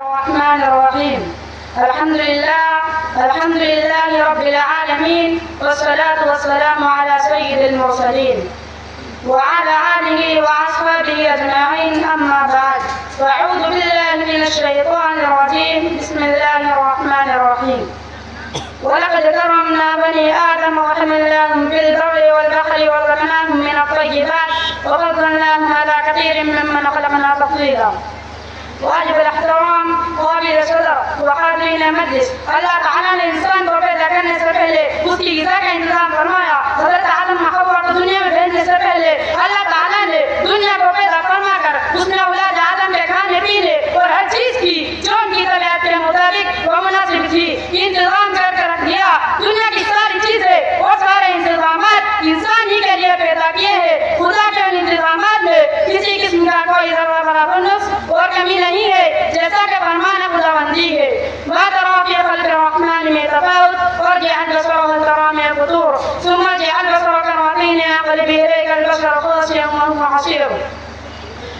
الرحمن الرحيم. الحمد لله رب العالمين، والصلاة والسلام على سيد المرسلين وعلى آله وأصحابه أجمعين، أما بعد، فأعوذ بالله من الشيطان الرجيم. بسم الله الرحمن الرحيم. ولقد كرمنا بني آدم وحملناهم في البر والبحر ورزقناهم من الطيبات وفضلناهم على كثير ممن خلقنا تفضيلا. واجب الاحترام قابل صدر وقابلین مجلس، اللہ تعالیٰ نے انسان کو پیدا کرنے سے پہلے اس کی غذا کا انتظام فرمایا. حضرت آدم حوا کو دنیا میں بھیجنے سے پہلے اللہ تعالیٰ نے دنیا کو پیدا فرما کر اس نے اولاد آدم کے کھانے پینے اور ہر چیز کی جو ان کی طبیعت کے مطابق وہ مناسب تھی انتظام کر کے رکھ دیا. دنیا کی ساری چیزیں اور سارے انتظامات انسان ہی کے لیے پیدا کیے ہیں. خدا کے ان انتظامات میں کسی قسم کا کوئی ذرہ برابر نقص اور کمی نہیں ہے، جیسا کہ فرمان خداوندی ہے. ما ترى في خلق الرحمن من تفاوت وارجع البصر هل ترى من فطور ثم ارجع البصر كرتين ينقلب اليك البصر خاسئا وهو حسير.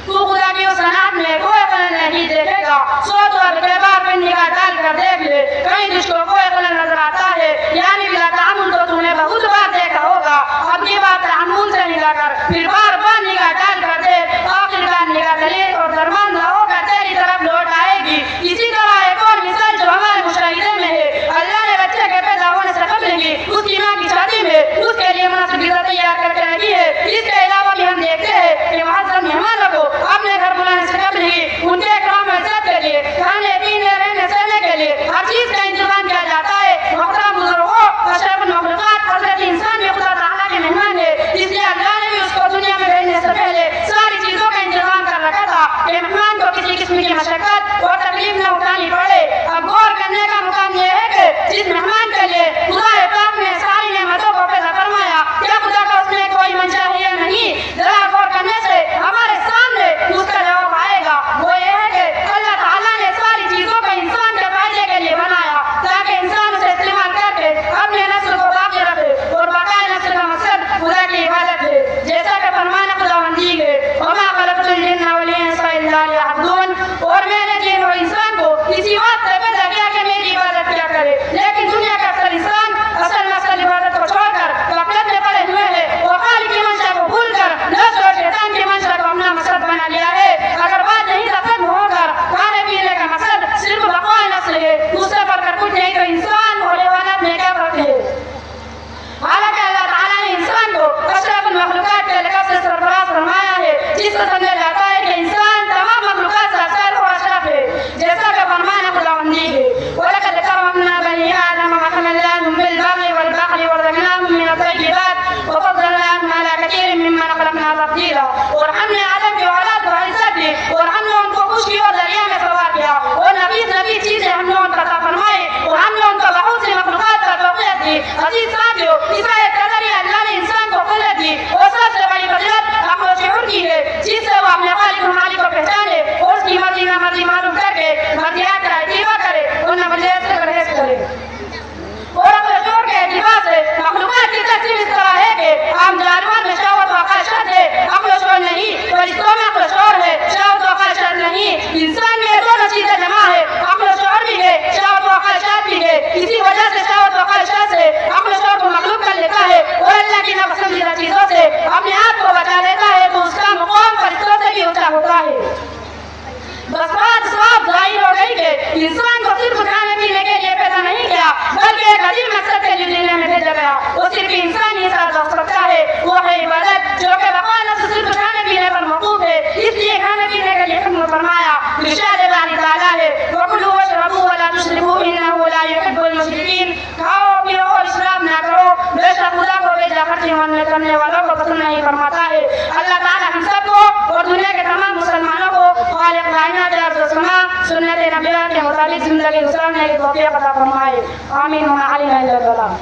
تو خدا کی اس صنعت میں کوئی خلل نہیں دیکھے گا. سوچ اور اعتبار پہ نگاہ ڈال کر دیکھ لے، کہیں تجھ کو کوئی خلل نظر آتا ہے؟ یعنی بلا تعامل تو تم نے بہت بار دیکھا ہوگا. اب کی بات تعامل سے نگاہ کر، پھر بار بار نگاہ ڈال کر دیکھ، آخر کار نگاہ دلیل اور درماندہ ہو کر تیری طرف لوٹ آئے گی. اسی طرح ایک اور مثال جو ہمارے مشاہدے میں ہے، اللہ نے بچے کے پیدا ہونے سے قبل ہی اس کی ماں کی شادی میں اس کے لیے مناسب غذا تیار کر کے رکھی ہے. اس کے علاوہ بھی ہم دیکھتے ہیں کہ معزز مہمانوں کو اپنے گھر بلانے سے قبل ہی ان کے اکرام و عزت کے لیے کھانے پینے رہنے سہنے کے لیے ہر چیز کا انتظام کیا جاتا ہے. محترم بزرگوں، اشرف المخلوقات حضرت انسان بھی خدا تعالیٰ کے مہمان ہے، اس لیے اللہ نے بھی اس کو دنیا میں بھیجنے سے پہلے ساری چیزوں کا انتظام کر رکھا تھا کہ مہمان کو کسی قسم کی مشقت اور تکلیف نہ اٹھانی پڑے. اب غور کرنے کا مقام یہ ہے کہ جس مہمان کے لیے خدا پاک نے ساری نعمتوں کو پیدا فرمایا، کیا خدا کا اس میں کوئی منشا ہے یا نہیں؟ ذرا غور کرنے سے ہمارے سامنے اس کا جواب آئے گا. وہ یہ ہے کہ اللہ تعالیٰ نے ساری چیزوں کو انسان کے فائدے کے لیے بنایا تاکہ انسان اسے استعمال کر کے اپنے نسل کو باقی رکھے، اور بقائے نسل کا مقصد خدا کی عبادت ہے، جیسا کہ فرمان خداوندی ہے وما خلقت الجن والانس الا ليعبدون. اور میں نے جن اور انسان کو اسی بات سے پیدا کیا کہ میری عبادت کیا کرے. لیکن دنیا کا اکثر انسان اصل نسل عبادت کو چھوڑ کر غفلت میں پڑے ہوئے ہیں اور خالق کی منشا کو بھول کر نفس اور شیطان کی منشا کو اپنا مقصد بنا لیا ہے. اگر بات نہیں ختم ہو کر کھانے پینے کا مقصد صرف بقائے نسل ہے، اس سے بڑھ کر کچھ نہیں تو انسان اور حیوانات میں کیا فرق ہے؟ حالانکہ اللہ تعالیٰ نے انسان کو اشرف المخلوقات کے لقب سے سرفراز فرمایا ہے، جس سے سمجھا جاتا ہے کہ انسان تمام مخلوقات سے افضل اور اشرف ہے، جیسا کہ فرمان خداوندی ہے وَلَقَدْ كَرَّمْنَا بَنِي آدَمَ وَحَمَلْنَاهُمْ فِي الْبَرِّ وَالْبَحْرِ وَرَزَقْنَاهُم مِّنَ الطَّيِّبَاتِ وَفَضَّلْنَاهُمْ عَلَىٰ كَثِيرٍ مِّمَّنْ خَلَقْنَا تَفْضِيلًا. اور ہم نے آدم کی اولاد کو عزت دی اور ہم نے ان کو خشکی اور دریا میں سوار کیا اور نفیس چیزیں ہم نے ان کو عطا فرمائی اور ہم نے ان کو بہت سی مخلوقات پر فوقیت دی. عزیز ساتھیو، اس آیت کے ذریعے اللہ نے انسان کو فضیلت دی اور سب سے بڑی فضیلت عقل و شعور کی ہے، جس سے وہ اپنے خالق و مالک کو پہچانے اور اس کی مرضی نامرضی معلوم کر کے مرضیات کا اتباع کرے اور ناپسندیدہ سے پرہیز کرے. اور عقل و شعور کے اعتبار سے مخلوقات کی تقسیم اس طرح ہے کہ عام جانور میں شہوت و خواہشات ہے، عقل و شعور نہیں. فرشتوں میں عقل و شعور ہے، شہوت و خواہشات نہیں. انسان میں دونوں چیزیں جمع ہے، عقل و شعور بھی ہے، شہوت و خواہشات بھی ہے. اسی وجہ سے شہوت و خواہشات سے عقل و شعور کو مخلوق کر لیتا ہے اور اللہ کی ناپسندیدہ چیزوں سے اپنے آپ کو بچا لیتا ہے، تو اس کا مقام فرشتوں سے بھی اونچا ہوتا ہے. بس بات صاف ظاہر ہو گئی کہ انسان کو صرف کھانے پینے کے لیے پیدا نہیں کیا، بلکہ ایک عظیم مقصد کے لیے دنیا میں بھیجا گیا. وہ صرف انسان ہی ساتھ رکھ سکتا ہے، وہ ہے عبادت، جو کہ بقا نفس صرف کھانے پینے پر موقوف ہے. اس لیے کھانے پینے کے لیے حکم فرمایا. ارشاد باری تعالیٰ ہے وَكُلُوا وَاشْرَبُوا وَلَا تُسْرِفُوا إِنَّهُ لَا يُحِبُّ الْمُسْرِفِينَ. کھاؤ پیو اور اسراف نہ کرو، بے شک خدا کو بیجا خرچی کرنے والوں کو پسند نہیں فرماتا ہے. اللہ تعالیٰ ہم سب کو اور دنیا کے تمام مسلمانوں کو خالق کائنات ارض و سما سنت نبیہ کے مطابق زندگی گزارنے کی توفیق عطا فرمائے. آمین. وما علینا الا البلاغ.